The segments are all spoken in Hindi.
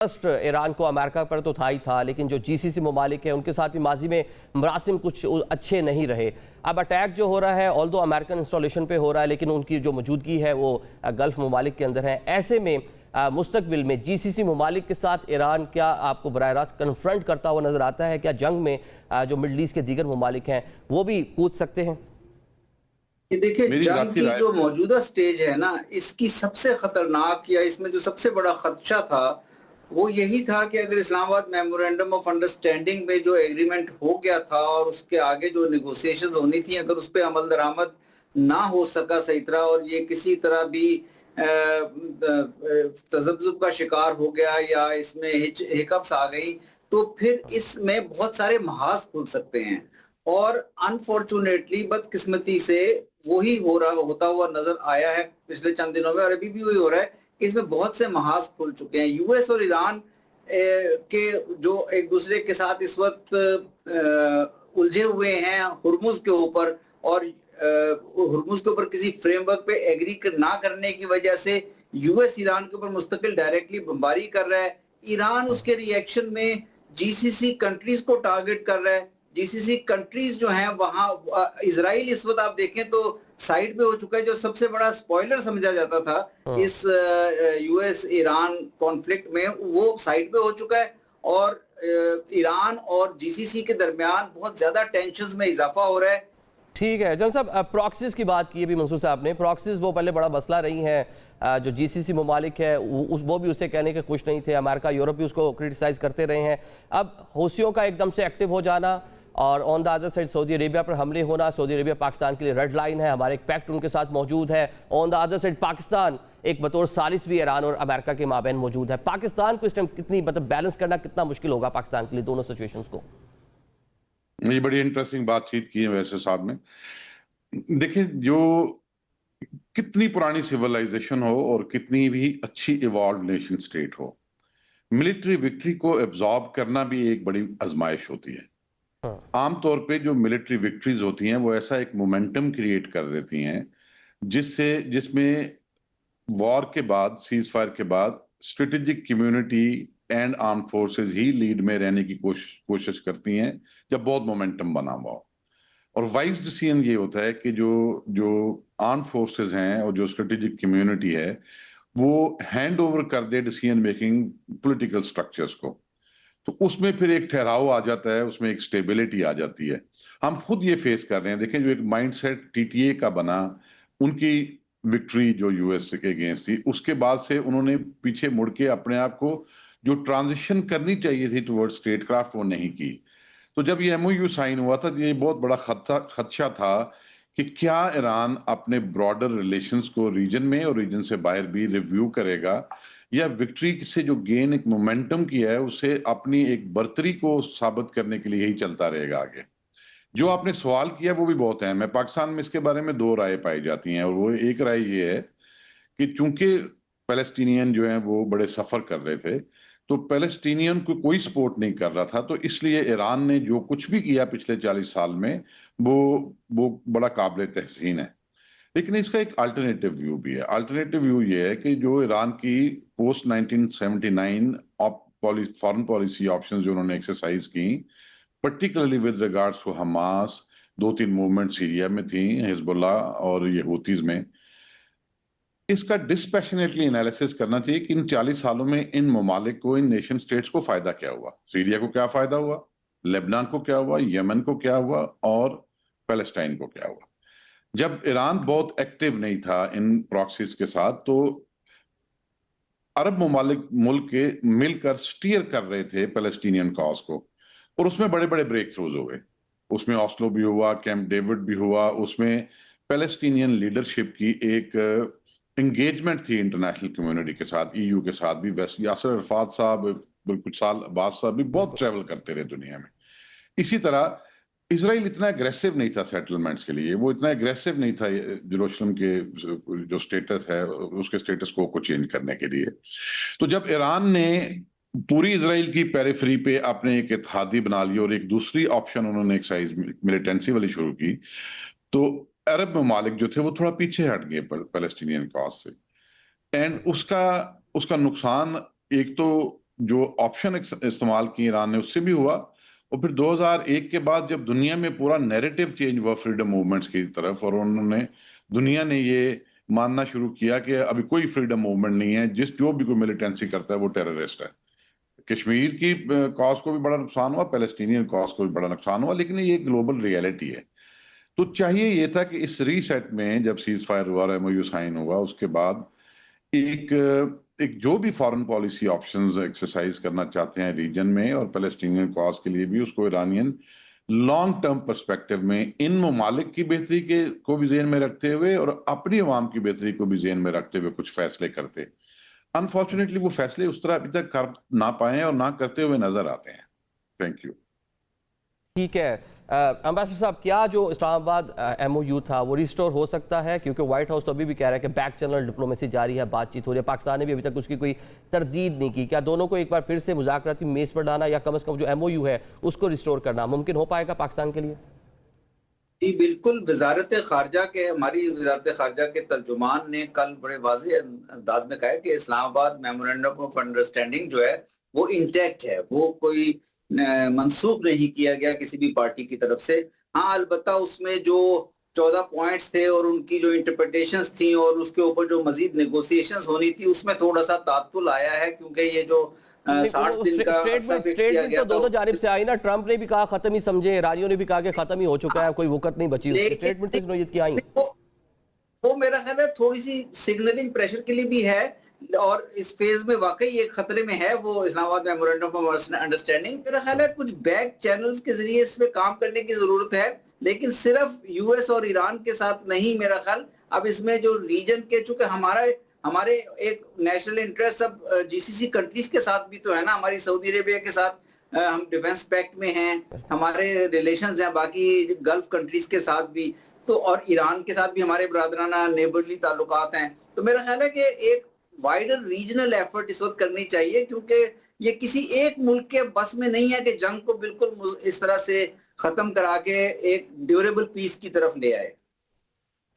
ट्रस्ट ईरान को अमेरिका पर तो था ही था, लेकिन जो जीसीसी ममालिक है उनके साथ भी माजी में मरासिम कुछ अच्छे नहीं रहे। अब अटैक जो हो रहा है ऑल्दो अमेरिकन इंस्टॉलेशन पे हो रहा है, लेकिन उनकी जो मौजूदगी है वो गल्फ ममालिक के अंदर है। ऐसे में मुस्तकबिल में जीसीसी ममालिक के साथ ईरान क्या आपको बराह रास्त कन्फ्रंट करता हुआ नजर आता है? क्या जंग में जो मिडल ईस्ट के दीगर ममालिक हैं वो भी कूद सकते हैं? ये देखिए, जंग की जो मौजूदा स्टेज है ना, इसकी सबसे खतरनाक या इसमें जो सबसे बड़ा खदशा था वो यही था कि अगर इस्लामाबाद मेमोरेंडम ऑफ अंडरस्टैंडिंग में जो एग्रीमेंट हो गया था और उसके आगे जो नेगोशिएशंस होनी थी, अगर उस पर अमल दरामद ना हो सका सही तरह और ये किसी तरह भी तज़ब्ज़ुब का शिकार हो गया या इसमें हिकअप्स आ गई, तो फिर इसमें बहुत सारे महाज खुल सकते हैं। और अनफॉर्चुनेटली, बदकिस्मती से वही होता हुआ नजर आया है पिछले चंद दिनों में, और अभी भी वही हो रहा है कि इसमें बहुत से महाज खुल चुके हैं। यूएस और ईरान के जो एक दूसरे के साथ इस वक्त उलझे हुए हैं हुर्मुज के ऊपर, और हुर्मुज के ऊपर किसी फ्रेमवर्क पे एग्री ना करने की वजह से यूएस ईरान के ऊपर मुस्तकिल डायरेक्टली बमबारी कर रहा है। ईरान उसके रिएक्शन में जीसीसी कंट्रीज को टारगेट कर रहा है। जीसीसी कंट्रीज जो हैं वहां इजराइल इस वक्त आप देखें तो साइड पे हो चुका है, जो सबसे बड़ा स्पॉइलर समझा जाता था इस यूएस ईरान कॉन्फ्लिक्ट में, वो साइड पे हो चुका है। और ईरान और जीसीसी के दरमियान बहुत ज्यादा टेंशंस में इजाफा हो रहा है। ठीक है जन साहब, प्रॉक्सीज की बात की अभी मंसूर साहब ने। प्रॉक्सीज वो पहले बड़ा मसला रही है, जो जीसीसी ममालिक है वो भी उसे कहने के खुश नहीं थे, अमेरिका यूरोप भी उसको क्रिटिसाइज करते रहे हैं। अब हौसियों का एकदम से एक्टिव हो जाना और on the other side Saudi Arabia पर हमले होना, सऊदी अरेबिया पाकिस्तान के लिए रेड लाइन है, हमारे एक पैक्ट उनके साथ मौजूद है। On the other side Pakistan एक बतौर सालिस भी ईरान और अमेरिका के माबैन मौजूद है। पाकिस्तान को इस टाइम कितनी बैलेंस करना कितना मुश्किल होगा पाकिस्तान के लिए दोनों सिचुएशंस को? ये बड़ी इंटरेस्टिंग बातचीत की है वैसे साहब ने। देखिए, जो कितनी पुरानी सिविलाइजेशन हो और कितनी भी अच्छी इवॉल्व नेशन स्टेट हो, मिलिट्री विक्ट्री को एब्जॉर्ब करना भी एक बड़ी आजमाइश होती है। आमतौर पे जो मिलिट्री विक्ट्रीज होती हैं वो ऐसा एक मोमेंटम क्रिएट कर देती हैं जिसमें वॉर के बाद, सीज फायर के बाद strategic community and arm forces he lead में रहने की कोशिश करती हैं जब बहुत मोमेंटम बना हुआ हो। और वाइज डिसीजन ये होता है कि जो जो आर्म फोर्सेस हैं और जो स्ट्रेटेजिक कम्युनिटी है वो हैंड ओवर कर दे डिसीजन मेकिंग पॉलिटिकल स्ट्रक्चर्स को। तो उसमें फिर एक ठहराव आ जाता है, उसमें एक स्टेबिलिटी आ जाती है। हम खुद ये फेस कर रहे हैं। देखें, जो एक माइंडसेट टीटीए का बना, उनकी विक्ट्री जो यूएस के अगेंस्ट थी, उसके बाद से उन्होंने पीछे मुड़ के अपने आप को जो ट्रांजिशन करनी चाहिए थी टुवर्ड स्टेट क्राफ्ट वो नहीं की। तो जब ये एमओयू साइन हुआ था, ये बहुत बड़ा खदशा था कि क्या ईरान अपने ब्रॉडर रिलेशंस को रीजन में और रीजन से बाहर भी रिव्यू करेगा, या विक्ट्री से जो गेन एक मोमेंटम किया है उसे अपनी एक बर्तरी को साबित करने के लिए ही चलता रहेगा आगे। जो आपने सवाल किया वो भी बहुत है। मैं पाकिस्तान में इसके बारे में दो राय पाई जाती हैं, और वो एक राय ये है कि चूंकि पैलेस्टीनियन जो है वो बड़े सफर कर रहे थे, तो पैलेस्टीनियन को कोई सपोर्ट नहीं कर रहा था, तो इसलिए ईरान ने जो कुछ भी किया पिछले 40 साल में वो बड़ा काबिल तहसीन है। लेकिन इसका एक अल्टरनेटिव व्यू भी है। अल्टरनेटिव व्यू ये है कि जो ईरान की पोस्ट 1979 फॉरेन पॉलिसी ऑप्शंस जो उन्होंने एक्सरसाइज की, particularly with regards to Hamas, 2-3 movement Syria में थी, हिजबुल्लाह और ये हूतीज में, इसका डिस्पैशनेटली एनालिसिस करना चाहिए कि इन 40 सालों में इन ममालिक को, इन नेशन स्टेट्स को फायदा क्या हुआ। सीरिया को क्या फायदा हुआ, लेबनान को क्या हुआ, यमन को क्या हुआ और पैलेस्टाइन को क्या हुआ। जब ईरान बहुत एक्टिव नहीं था इन प्रॉक्सीज के साथ, तो अरब ममालिक मुल्क के मिलकर स्टीयर कर रहे थे पैलेस्टीनियन कॉज को, और उसमें बड़े बड़े ब्रेक थ्रूज हो गए। उसमें ऑस्लो भी हुआ, कैंप डेविड भी हुआ, उसमें पैलेस्टीनियन लीडरशिप की एक एंगेजमेंट थी इंटरनेशनल कम्युनिटी के साथ, ईयू के साथ भी। वैसे यासर अरफात साहब, कुछ साल अब्बास साहब भी बहुत ट्रेवल करते रहे दुनिया में। इसी तरह इसराइल इतना एग्रेसिव नहीं था सेटलमेंट्स के लिए, वो इतना एग्रेसिव नहीं था जेरूशलम के जो स्टेटस है उसके स्टेटस को चेंज करने के लिए। तो जब ईरान ने पूरी इसराइल की पेरिफेरी पे अपने एक इत्तेहादी बना लिया और एक दूसरी ऑप्शन उन्होंने एक्साइज मिलिटेंसी वाली शुरू की, तो अरब ममालिक जो थे वो थोड़ा पीछे हट गए पैलेस्टीनियन कॉज से। एंड उसका नुकसान एक तो जो ऑप्शन इस्तेमाल किए ईरान ने उससे भी हुआ, और फिर 2001 के बाद जब दुनिया में पूरा नैरेटिव चेंज हुआ फ्रीडम मूवमेंट्स की तरफ, और दुनिया ने ये मानना शुरू किया कि अभी कोई फ्रीडम मूवमेंट नहीं है, जो भी कोई मिलिटेंसी करता है वो टेररिस्ट है। कश्मीर की कॉज को भी बड़ा नुकसान हुआ, पैलेस्टीनियन कॉज को भी बड़ा नुकसान हुआ, लेकिन ये ग्लोबल रियलिटी है। तो चाहिए ये था कि इस रीसेट में जब सीज फायर हुआ और एमओयू साइन हुआ, उसके बाद एक एक जो भी फॉरेन पॉलिसी ऑप्शंस एक्सरसाइज करना चाहते हैं रीजन में और पैलेस्टीनियन कॉज के लिए भी, उसको ईरानियन लॉन्ग टर्म पर्सपेक्टिव में इन ममालिक की बेहतरी के को भी जेहन में रखते हुए और अपनी अवाम की बेहतरी को भी जेहन में रखते हुए कुछ फैसले करते। अनफॉर्चुनेटली वो फैसले उस तरह अभी तक कर ना पाए और ना करते हुए नजर आते हैं। Thank you. ठीक है एम्बेसडर साहब, क्या जो इस्लामाबाद एमओयू था वो रिस्टोर हो सकता है? क्योंकि व्हाइट हाउस तो अभी भी कह रहा है कि बैक चैनल डिप्लोमेसी जारी है, बातचीत हो रही है, पाकिस्तान ने भी अभी तक उसकी कोई तरदीद नहीं की। क्या दोनों को एक बार फिर से मुज़ाकराती मेज पर डालना या कम से कम जो एमओयू है उसको रिस्टोर करना मुमकिन हो पाएगा पाकिस्तान के लिए? जी बिल्कुल, हमारी वजारत खारजा के तर्जुमान ने कल बड़े वाज़ेह अंदाज में कहा है कि इस्लामाबाद मेमोरेंडम ऑफ अंडरस्टैंडिंग जो है वो इंटैक्ट है, वो कोई मंसूख नहीं किया गया किसी भी पार्टी की तरफ से। हाँ, अलबत्ता उसमें जो 14 पॉइंट्स थे और उनकी जो इंटरप्रिटेशंस थी और उसके ऊपर जो मजीद नेगोशिएशंस होनी थी उसमें थोड़ा सा तात्तुल आया है, क्योंकि ये जो 60 दिन का स्टेटमेंट तो दोनों जानिब से आई ना। ट्रंप ने भी कहा खत्म ही समझे, ईरानियों ने भी कहा कि खत्म ही हो चुका है, कोई वक़्त नहीं बची। स्टेटमेंट इस नोयत की आई वो मेरा ख्याल है थोड़ी सी सिग्नलिंग प्रेशर के लिए भी है, और इस फेज में वाकई एक खतरे में है वो इस्लामाबाद मेमोरेंडम ऑफ अंडरस्टैंडिंग। मेरा ख्याल है कुछ बैक चैनल्स के जरिए इस पे काम करने की जरूरत है, लेकिन सिर्फ यूएस और ईरान के साथ नहीं। मेरा ख्याल अब इसमें जो रीजन के, चूंकि हमारे एक नेशनल इंटरेस्ट अब जीसीसी कंट्रीज के साथ भी तो है ना, हमारी सऊदी अरेबिया के साथ हम डिफेंस पैक्ट में हैं, हमारे रिलेशंस हैं बाकी गल्फ कंट्रीज के साथ भी, तो और ईरान के साथ भी हमारे बरादराना नेबरली ताल्लुकात हैं। तो मेरा ख्याल है कि एक वाइडर रीजनल एफर्ट इस वक्त करनी चाहिए, क्योंकि ये किसी एक मुल्क के बस में नहीं है कि जंग को बिल्कुल इस तरह से खत्म करा के एक ड्यूरेबल पीस की तरफ ले आए।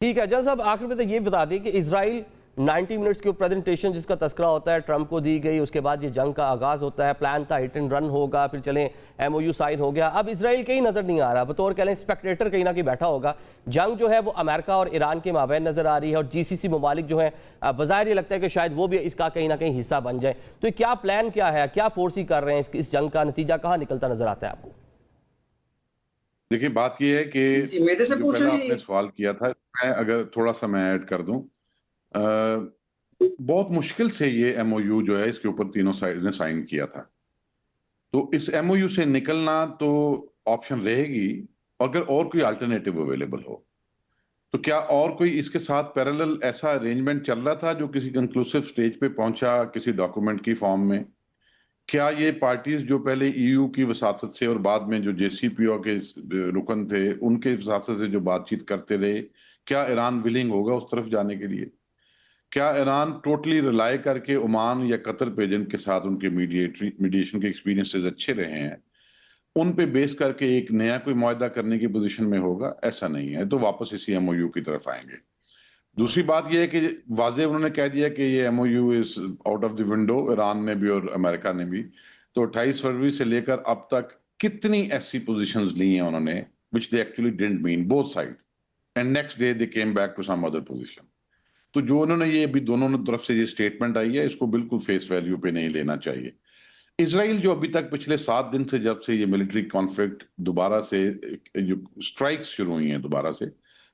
ठीक है जनरल साहब, आखिर में तो ये बता दें कि इजराइल 90 मिनट्स की प्रेजेंटेशन जिसका तस्करा होता है ट्रंप को दी गई, उसके बाद ये जंग का आगाज होता है, प्लान था हिट एंड रन होगा, फिर चलें एमओयू साइन हो गया। अब इजराइल कहीं नजर नहीं आ रहा, बतौर कह लें स्पेक्टेटर कहीं ना कहीं बैठा होगा। जंग जो है वो अमेरिका और ईरान के माबैन नजर आ रही है, और जीसीसी ममालिक जो है बज़ाहिर ये लगता है कि शायद वो भी इसका कहीं ना कहीं हिस्सा बन जाए। तो क्या प्लान क्या है, क्या फोर्स कर रहे हैं, इस जंग का नतीजा कहाँ निकलता नजर आता है आपको? देखिए बात यह है कि मेरे से पूछ रहे आपने सवाल किया था, मैं अगर थोड़ा सा मैं ऐड कर दूं, बहुत मुश्किल से ये एमओयू जो है इसके ऊपर तीनों साइड ने साइन किया था। तो इस एमओयू से निकलना तो ऑप्शन रहेगी अगर और कोई अल्टरनेटिव अवेलेबल हो। तो क्या और कोई इसके साथ पैरेलल ऐसा अरेंजमेंट चल रहा था जो किसी कंक्लूसिव स्टेज पे पहुंचा किसी डॉक्यूमेंट की फॉर्म में? क्या ये पार्टीज जो पहले ईयू की वसातत से और बाद में जो जेसीपीओ के रुकन थे उनके वसातत से जो बातचीत करते रहे, क्या ईरान विलिंग होगा उस तरफ जाने के लिए? क्या ईरान टोटली रिलाय करके ओमान या कतर पे जिनके साथ उनके मीडिएशन के एक्सपीरियंसेस अच्छे रहे हैं उन पे बेस करके एक नया कोई मुआहदा करने की पोजीशन में होगा? ऐसा नहीं है, तो वापस इसी एमओयू की तरफ आएंगे। दूसरी बात यह है कि वाजे उन्होंने कह दिया कि ये MOU is out of the window, Iran ने भी और अमेरिका ने भी। तो 28 फरवरी से लेकर अब तक कितनी ऐसी पोजीशंस ली हैं उन्होंने which they actually didn't mean, both side, and next day they came back to some other position. तो जो उन्होंने ये अभी दोनों तरफ से ये स्टेटमेंट आई है इसको बिल्कुल फेस वैल्यू पे नहीं लेना चाहिए। इजराइल जो अभी तक पिछले 7 दिन से जब से ये मिलिट्री कॉन्फ्लिक्ट दोबारा से जो स्ट्राइक्स शुरू हुई हैं दोबारा से,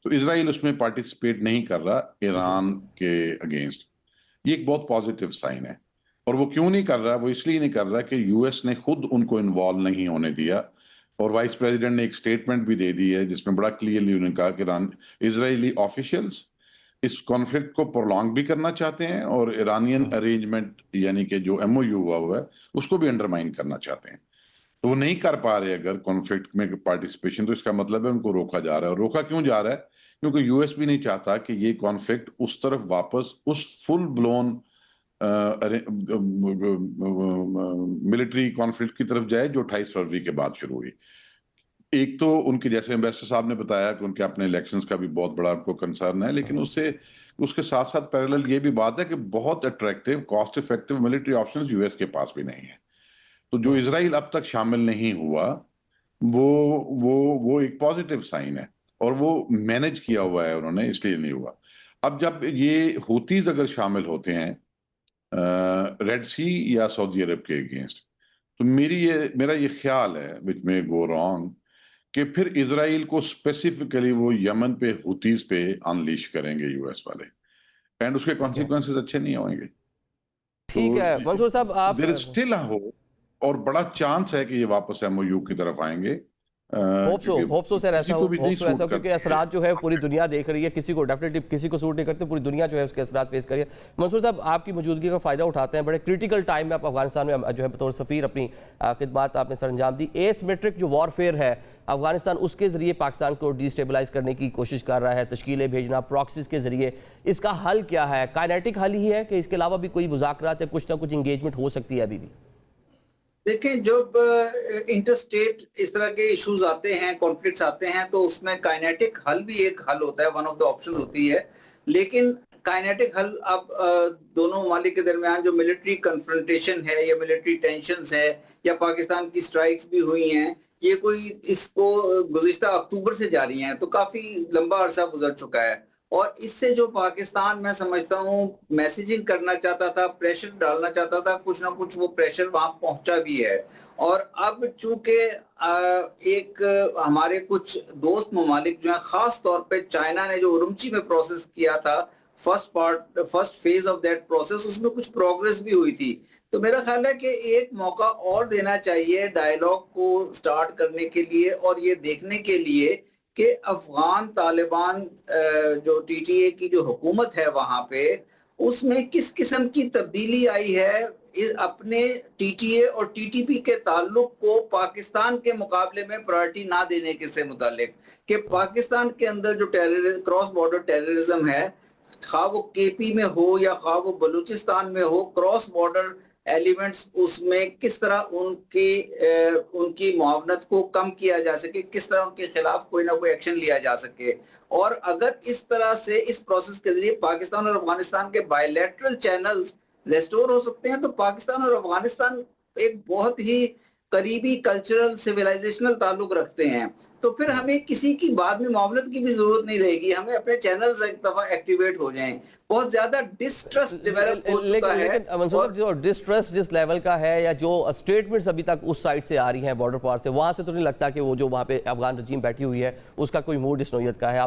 तो इजराइल उसमें पार्टिसिपेट नहीं कर रहा ईरान के अगेंस्ट। ये एक बहुत पॉजिटिव साइन है। और वो क्यों नहीं कर रहा? वो इसलिए नहीं कर रहा कि यूएस ने खुद उनको इन्वॉल्व नहीं होने दिया, और वाइस प्रेसिडेंट ने एक स्टेटमेंट भी दे दी है जिसमें बड़ा क्लियरली उन्होंने कहा कि इजरायली ऑफिशियल्स इस कॉन्फ्लिक्ट को प्रोलॉन्ग भी करना चाहते हैं और ईरानियन अरेंजमेंट यानी कि जो एमओयू हुआ है उसको भी अंडरमाइन करना चाहते हैं। तो वो नहीं कर पा रहे अगर कॉन्फ्लिक्ट में पार्टिसिपेशन, तो इसका मतलब है उनको रोका जा रहा है। और रोका क्यों जा रहा है? क्योंकि यूएस भी नहीं चाहता कि ये कॉन्फ्लिक्ट उस तरफ वापस उस फुल ब्लोन मिलिट्री कॉन्फ्लिक्ट की तरफ जाए जो 28 फरवरी के बाद शुरू हुई। एक तो उनके जैसे एम्बेसडर साहब ने बताया कि उनके अपने इलेक्शंस का भी बहुत बड़ा उनको कंसर्न है, लेकिन उसके साथ साथ पैरेलल ये भी बात है कि बहुत attractive cost effective military options US के पास भी नहीं है। तो जो इजराइल अब तक शामिल नहीं हुआ वो वो एक पॉजिटिव साइन है, और वो मैनेज किया हुआ है उन्होंने, इसलिए नहीं हुआ। अब जब ये हूतीज अगर शामिल होते हैं रेड सी या सऊदी अरब के अगेंस्ट, तो मेरा ये ख्याल है, विच मे गो रॉन्ग, कि फिर इजराइल को स्पेसिफिकली वो यमन पे हूतीज पे अनलीश करेंगे यूएस वाले, एंड उसके कॉन्सिक्वेंसेस अच्छे नहीं होंगे। ठीक है मंसूर साहब, आप there is still a hope, और बड़ा चांस है कि ये वापस एमओयू की तरफ आएंगे। होप सो सर, ऐसा हो, होप सो ऐसा, क्योंकि असरात जो है पूरी दुनिया देख रही है, किसी को डेफिनेटली किसी को सूट नहीं करते, पूरी दुनिया जो है उसके असरात फेस करिए। मंसूर साहब, आपकी मौजूदगी का फ़ायदा उठाते हैं, बड़े क्रिटिकल टाइम में आप अफगानिस्तान में जो है बतौर सफ़ीर अपनी खिदमत आपने सर अंजाम दी। एसिमेट्रिक जो वॉरफेयर है अफगानिस्तान, उसके ज़रिए पाकिस्तान को डिस्टेबलाइज करने की कोशिश कर रहा है, तश्कीलें भेजना प्रॉक्सीज के ज़रिए, इसका हल क्या है? काइनेटिक हल ही है कि इसके अलावा भी कोई मुज़ाकरात या कुछ ना कुछ इंगेजमेंट हो सकती है अभी भी? देखें, जब इंटरस्टेट इस तरह के इश्यूज आते हैं, कॉन्फ्लिक्ट्स आते हैं, तो उसमें काइनेटिक हल भी एक हल होता है, वन ऑफ द ऑप्शंस होती है। लेकिन काइनेटिक हल अब दोनों ममालिक के दरमियान जो मिलिट्री कन्फ्रंटेशन है या मिलिट्री टेंशंस है या पाकिस्तान की स्ट्राइक्स भी हुई हैं, ये कोई इसको गुज़िश्ता अक्टूबर से जारी हैं, तो काफी लंबा अरसा गुजर चुका है। और इससे जो पाकिस्तान, मैं समझता हूँ, मैसेजिंग करना चाहता था, प्रेशर डालना चाहता था, कुछ ना कुछ वो प्रेशर वहां पहुंचा भी है। और अब चूंकि एक हमारे कुछ दोस्त ममालिक जो है, खास तौर पे चाइना ने जो उरुमची में प्रोसेस किया था, first phase of that process, उसमें कुछ प्रोग्रेस भी हुई थी। तो मेरा ख्याल है कि एक मौका और देना चाहिए डायलॉग को स्टार्ट करने के लिए, और ये देखने के लिए कि अफगान तालिबान जो टीटीए की जो हुकूमत है वहां पे, उसमें किस किस्म की तब्दीली आई है अपने टीटीए और टीटीपी के ताल्लुक को पाकिस्तान के मुकाबले में प्रायोरिटी ना देने के से मुतालिक, कि पाकिस्तान के अंदर जो क्रॉस बॉर्डर टेररिज्म है, खा वो केपी में हो या खा वो बलूचिस्तान में हो, क्रॉस बॉर्डर एलिमेंट्स उसमें किस तरह उनकी मुआवनत को कम किया जा सके, किस तरह उनके खिलाफ कोई ना कोई एक्शन लिया जा सके। और अगर इस तरह से इस प्रोसेस के जरिए पाकिस्तान और अफगानिस्तान के बायलैटरल चैनल्स रेस्टोर हो सकते हैं, तो पाकिस्तान और अफगानिस्तान एक बहुत ही करीबी कल्चरल सिविलाइजेशनल ताल्लुक रखते हैं। तो फिर हमें किसी की बाद में मुआवनत की भी जरूरत नहीं रहेगी, हमें अपने चैनल्स एक दफा एक्टिवेट हो जाएं। बहुत ज्यादा डिस्ट्रस्ट डेवलप हो चुका है। लेकिन मंसूर साहब, जो डिस्ट्रस्ट जिस लेवल का है, या जो स्टेटमेंट्स अभी तक उस साइड से आ रही हैं बॉर्डर पार से, वहां से तो नहीं लगता कि वो जो वहां पे अफगान रजीम बैठी हुई है उसका कोई मूड इस नौयत का है? आप